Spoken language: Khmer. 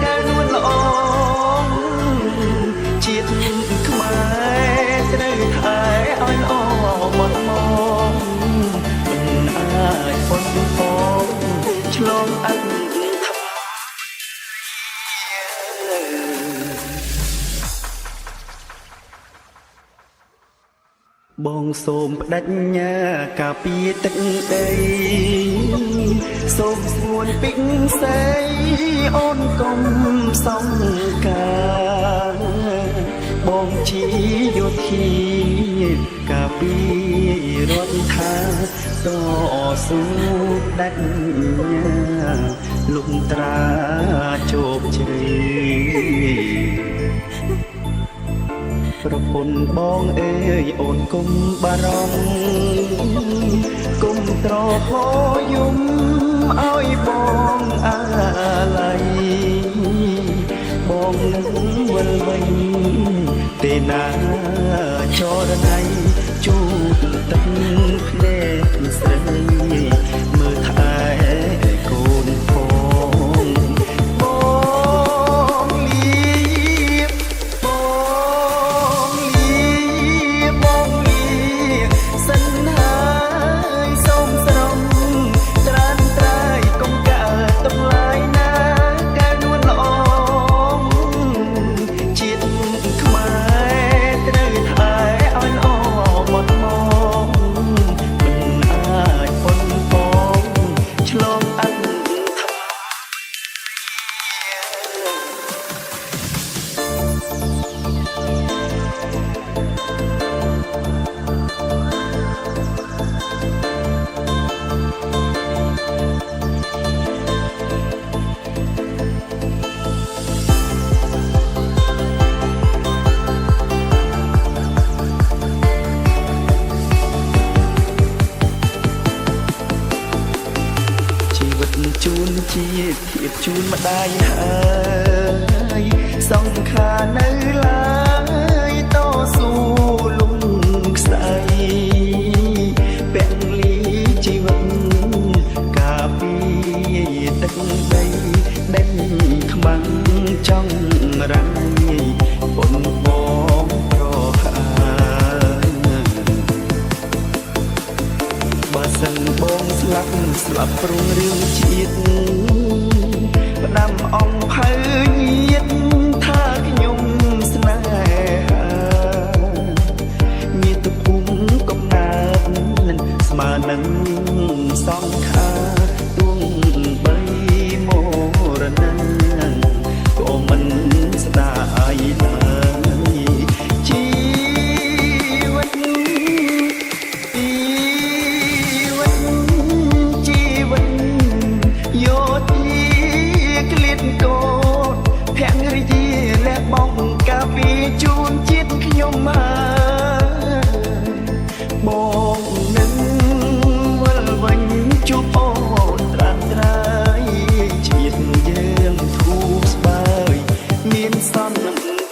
កែនួនល្អជាតិខ្មែរត្រូវថែឲ្យល្អមកមកមិនអាចប៉ុនផងឆ្លងអន្តបងសូមបដិញ្ញាការពារទឹកដីសូមស្ងួនពីកសេអូនកុំសង្ការបងជាយោធាការពាររដ្ឋថាតស៊ូបដិញ្ញាលុំត្រាជោគជ័យប្រពន្ធបងអើយអូនគុំបារម្ភគុំត្រហយំឲ្យបងអាឡ័យបងនឹងវិលវិញទេណាចរណៃជួបទឹកភ្នែកស្រីមើលថែកូនផងបងលៀបបងលៀបបងលៀបសិនហើយសូមស្រងត្រានត្រៃកុំកើតតម្លៃណាកែនួនល្អជាតិខ្មែរត្រូវថែឲ្យល្អមកមកមិនអាចប៉ុនផងឆ្លងអន្តរាជីវិតជូនជាតិភាពជូនម្ដាយហើយសង្ខារនៅឡើយតស៊ូលំខ្សែពលីជីវិតការពារទឹកដីដេញខ្មាំងចង់រាំងពុនបងប្រហាបើសិនបងស្លាប់ព្រោះរឿងជាតិផ្ដាំអំភៅញាតថាខ្ញុំស្នេហាញាតិភូមិកំណើតនឹងស្មើនឹងសង្ខារទួងបីមរណៈក៏មិនស្ដាយឡើយជីវិតយោធាក្លៀតកោភរិយាលះបង់ការពារជូនជាតិខ្ញុំហើយបងនឹងវិលវិញជួបអូនត្រាំត្រៃជាតិយើងធូរស្បើយមានសន្តិ